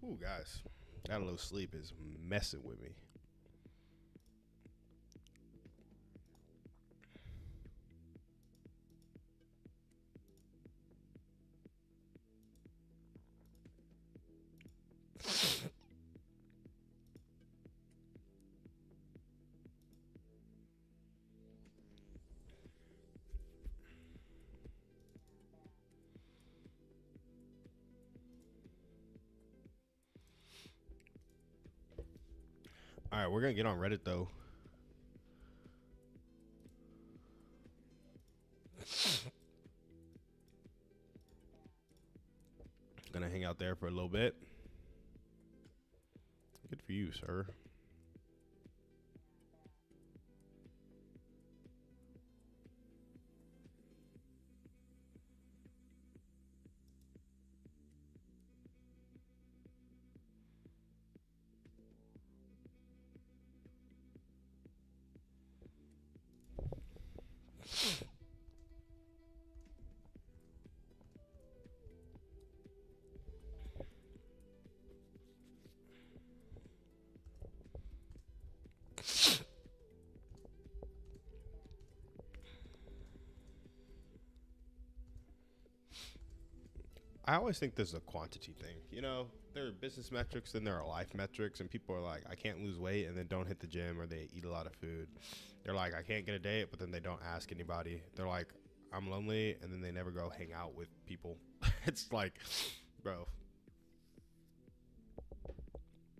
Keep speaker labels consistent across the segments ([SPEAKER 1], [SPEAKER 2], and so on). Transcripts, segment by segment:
[SPEAKER 1] Ooh, guys, that little sleep is messing with me. All right, we're gonna get on Reddit though. Gonna hang out there for a little bit. Good for you, sir. I always think this is a quantity thing. You know, there are business metrics and there are life metrics, and people are like, I can't lose weight, and then don't hit the gym or they eat a lot of food. They're like, I can't get a date, but then they don't ask anybody. They're like, I'm lonely, and then they never go hang out with people. It's like, bro.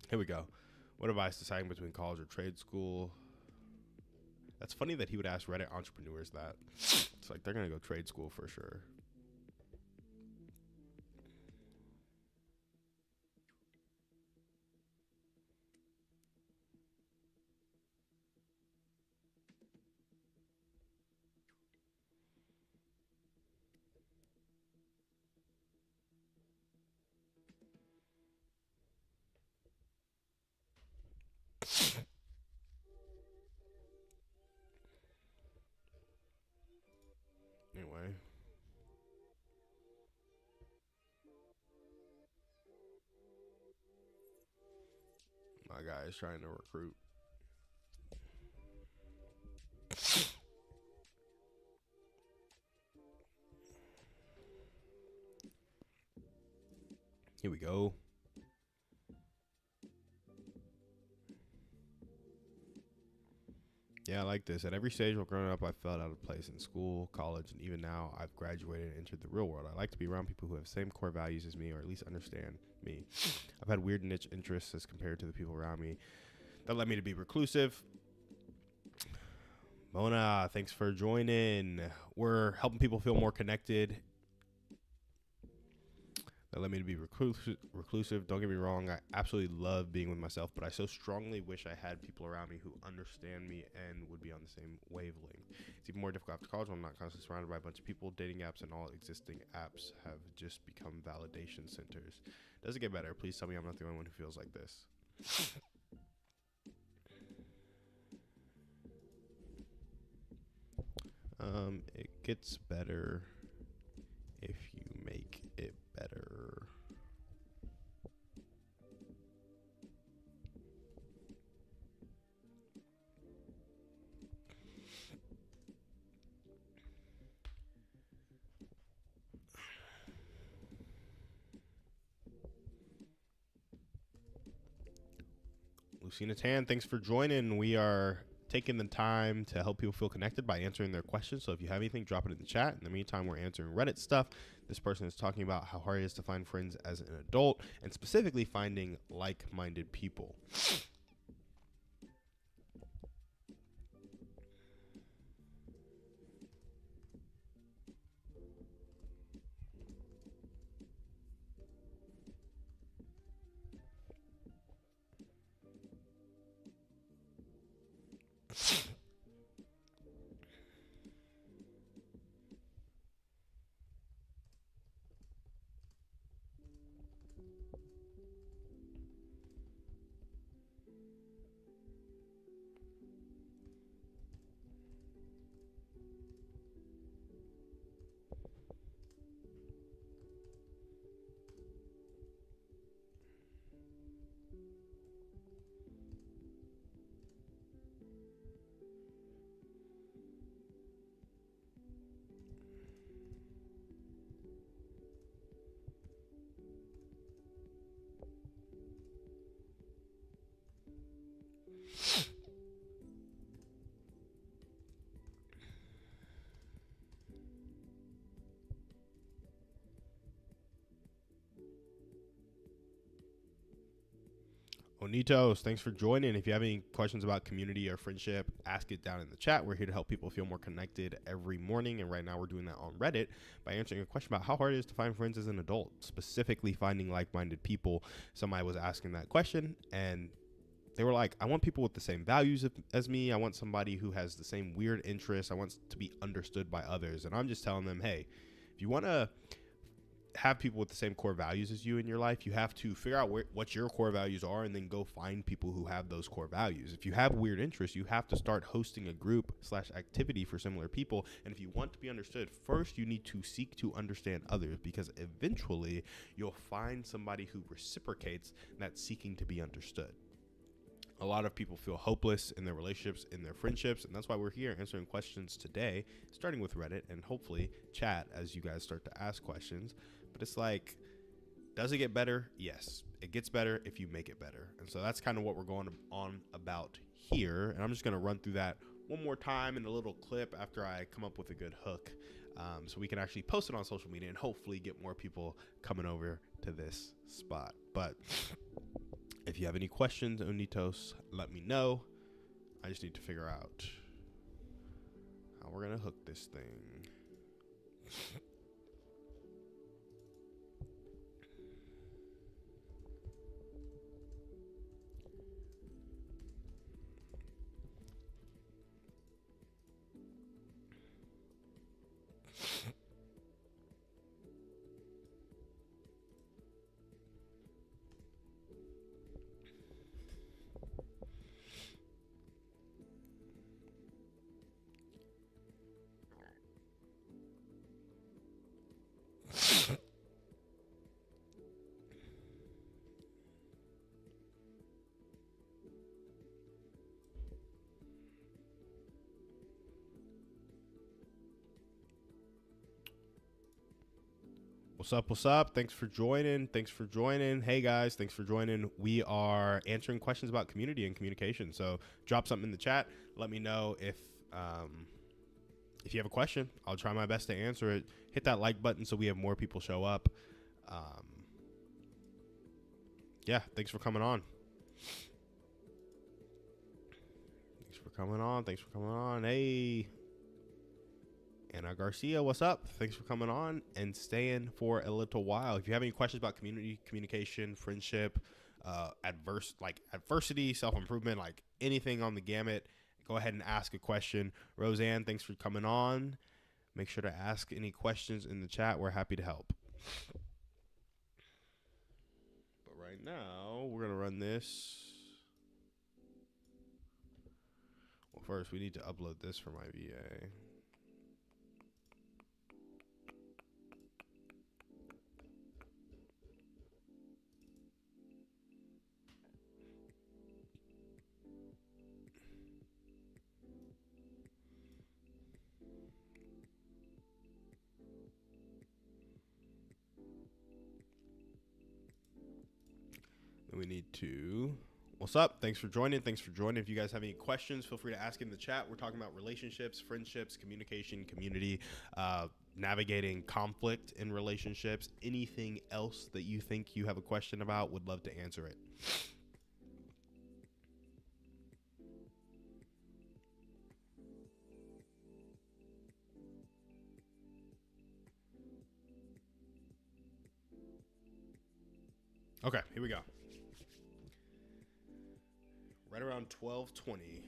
[SPEAKER 1] Here we go. What advice deciding between college or trade school? That's funny that he would ask Reddit entrepreneurs that. It's like they're gonna go trade school for sure. Anyway, my guy is trying to recruit. Here we go. Yeah, I like this. At every stage while growing up, I felt out of place in school, college, and even now I've graduated and entered the real world. I like to be around people who have the same core values as me or at least understand me. I've had weird niche interests as compared to the people around me that led me to be reclusive. Mona, thanks for joining. We're helping people feel more connected. That led me to be reclusive. Don't get me wrong, I absolutely love being with myself, but I so strongly wish I had people around me who understand me and would be on the same wavelength. It's even more difficult after college when I'm not constantly surrounded by a bunch of people. Dating apps and all existing apps have just become validation centers. Does it get better? Please tell me I'm not the only one who feels like this. It gets better if you make it better. Lucina Tan, thanks for joining. We are taking the time to help people feel connected by answering their questions. So if you have anything, drop it in the chat. In the meantime, we're answering Reddit stuff. This person is talking about how hard it is to find friends as an adult and specifically finding like-minded people. Bonitos, thanks for joining. If you have any questions about community or friendship, ask it down in the chat. We're here to help people feel more connected every morning. And right now we're doing that on Reddit by answering a question about how hard it is to find friends as an adult, specifically finding like-minded people. Somebody was asking that question and they were like, I want people with the same values as me. I want somebody who has the same weird interests. I want to be understood by others. And I'm just telling them, hey, if you want to have people with the same core values as you in your life, you have to figure out what your core values are and then go find people who have those core values. If you have weird interests, you have to start hosting a group / activity for similar people. And if you want to be understood, first you need to seek to understand others, because eventually you'll find somebody who reciprocates that seeking to be understood. A lot of people feel hopeless in their relationships, in their friendships, and that's why we're here answering questions today, starting with Reddit and hopefully chat as you guys start to ask questions. But it's like, does it get better? Yes, it gets better if you make it better. And so that's kind of what we're going on about here. And I'm just going to run through that one more time in a little clip after I come up with a good hook, so we can actually post it on social media and hopefully get more people coming over to this spot. But if you have any questions, Onitos, let me know. I just need to figure out how we're going to hook this thing. What's up? What's up? Thanks for joining. Hey guys, thanks for joining. We are answering questions about community and communication. So drop something in the chat. Let me know if you have a question. I'll try my best to answer it. Hit that like button so we have more people show up. Yeah, thanks for coming on. Thanks for coming on. Hey, Anna Garcia, what's up? Thanks for coming on and staying for a little while. If you have any questions about community, communication, friendship, adversity, self-improvement, like anything on the gamut, go ahead and ask a question. Roseanne, thanks for coming on. Make sure to ask any questions in the chat. We're happy to help. But right now, we're going to run this. Well, first, we need to upload this for my VA. We need to. What's up? Thanks for joining. If you guys have any questions, feel free to ask in the chat. We're talking about relationships, friendships, communication, community, navigating conflict in relationships. Anything else that you think you have a question about, would love to answer it. Okay, here we go. Right around 12:20.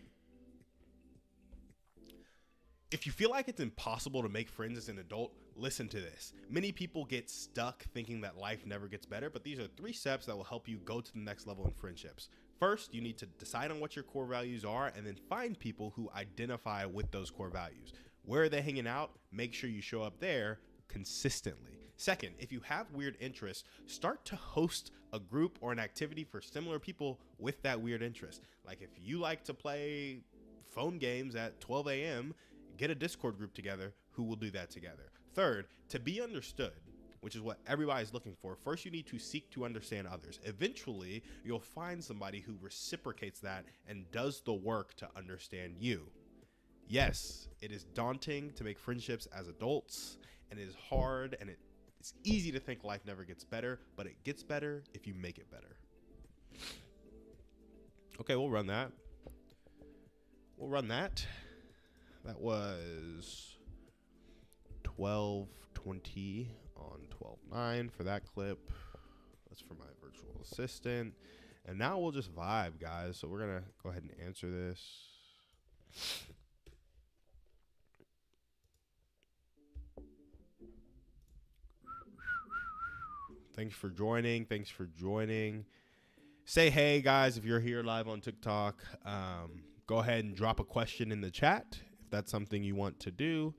[SPEAKER 1] If you feel like it's impossible to make friends as an adult, listen to this. Many people get stuck thinking that life never gets better, but these are 3 steps that will help you go to the next level in friendships. First, you need to decide on what your core values are and then find people who identify with those core values. Where are they hanging out? Make sure you show up there consistently. Second, if you have weird interests, start to host a group or an activity for similar people with that weird interest. Like if you like to play phone games at 12 a.m., get a Discord group together who will do that together. Third, to be understood, which is what everybody's looking for, first you need to seek to understand others. Eventually, you'll find somebody who reciprocates that and does the work to understand you. Yes, it is daunting to make friendships as adults, and it is hard, and it's easy to think life never gets better, but it gets better if you make it better. Okay, we'll run that. We'll run that. That was 12:20 on 12:9 for that clip. That's for my virtual assistant. And now we'll just vibe, guys. So we're going to go ahead and answer this. Thanks for joining. Thanks for joining. Say hey, guys, if you're here live on TikTok. Go ahead and drop a question in the chat if that's something you want to do.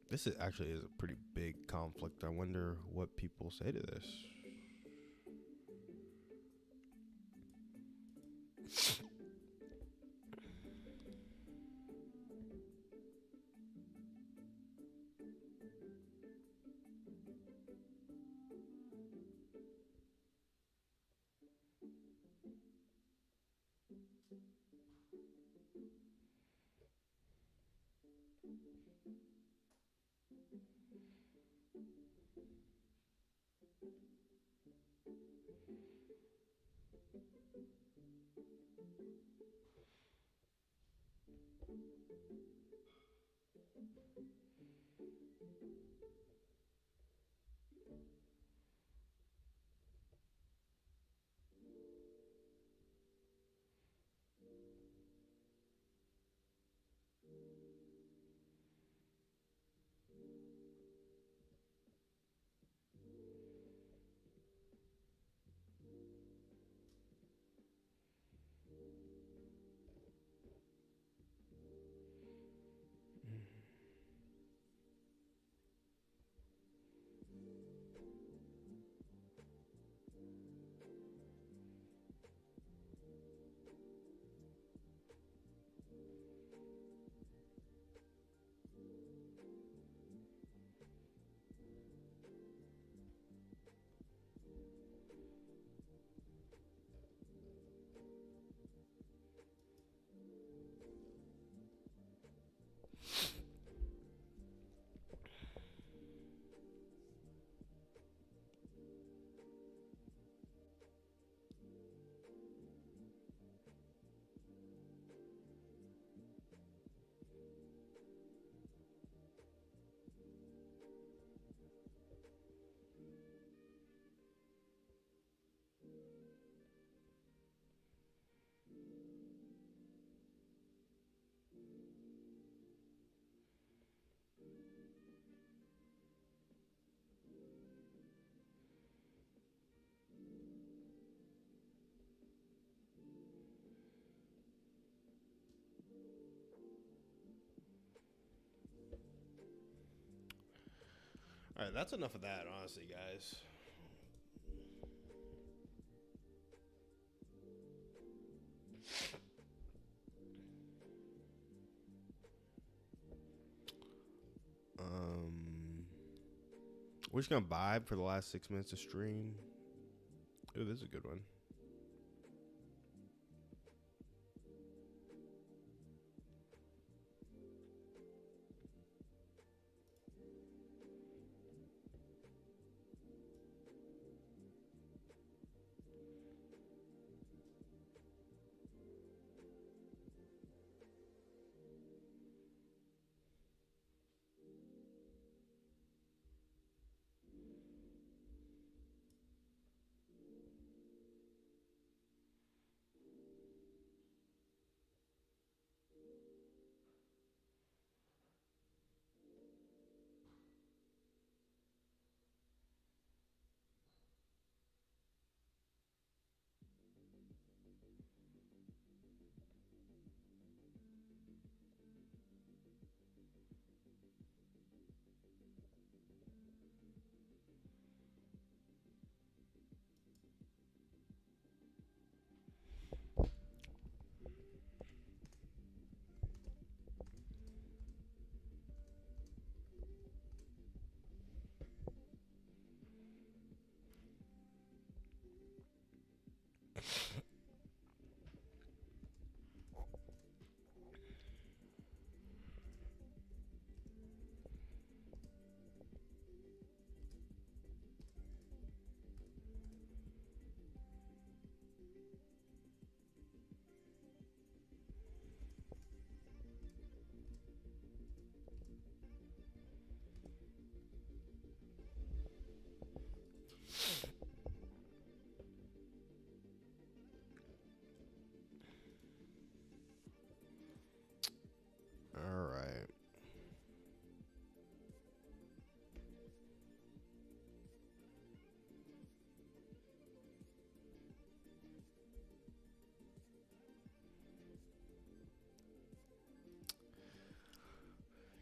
[SPEAKER 1] This actually is a pretty big conflict. I wonder what people say to this. All right, that's enough of that, honestly, guys. We're just gonna vibe for the last 6 minutes of stream. Ooh, this is a good one.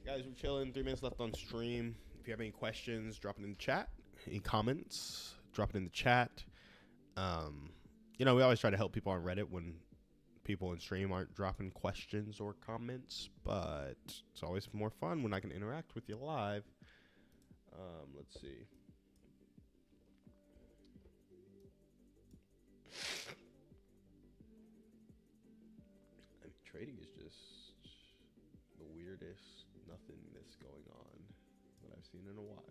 [SPEAKER 1] Guys, we're chilling. 3 minutes left on stream. If you have any questions, drop it in the chat. Any comments, drop it in the chat. We always try to help people on Reddit when people in stream aren't dropping questions or comments, but it's always more fun when I can interact with you live. Let's see. Trading is just the weirdest nothingness going on that I've seen in a while.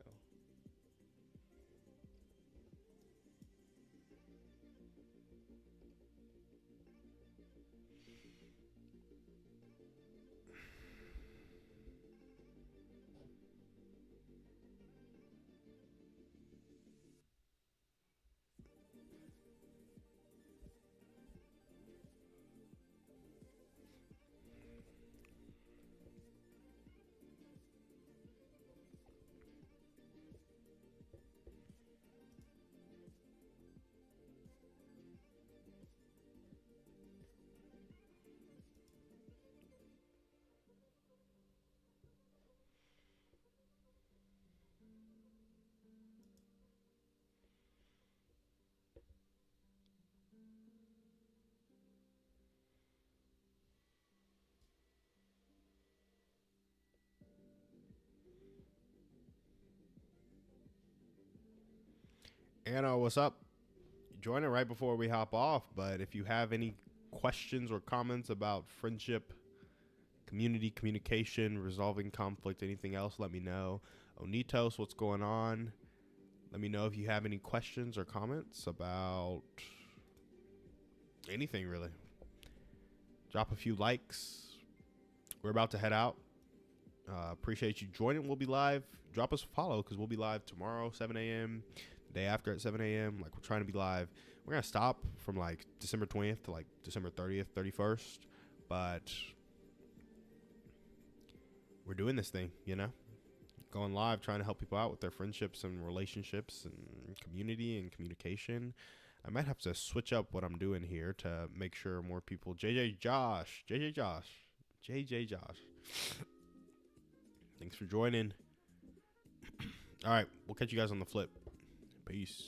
[SPEAKER 1] Anna, what's up? Join it right before we hop off, but if you have any questions or comments about friendship, community, communication, resolving conflict, anything else, let me know. Onitos, what's going on? Let me know if you have any questions or comments about anything, really. Drop a few likes. We're about to head out. Appreciate you joining. We'll be live. Drop us a follow because we'll be live tomorrow, 7 a.m., day after at 7 a.m. Like, we're trying to be live. We're going to stop from, like, December 20th to, like, December 30th, 31st. But we're doing this thing, going live, trying to help people out with their friendships and relationships and community and communication. I might have to switch up what I'm doing here to make sure more people. JJ Josh. Thanks for joining. All right, we'll catch you guys on the flip. Peace.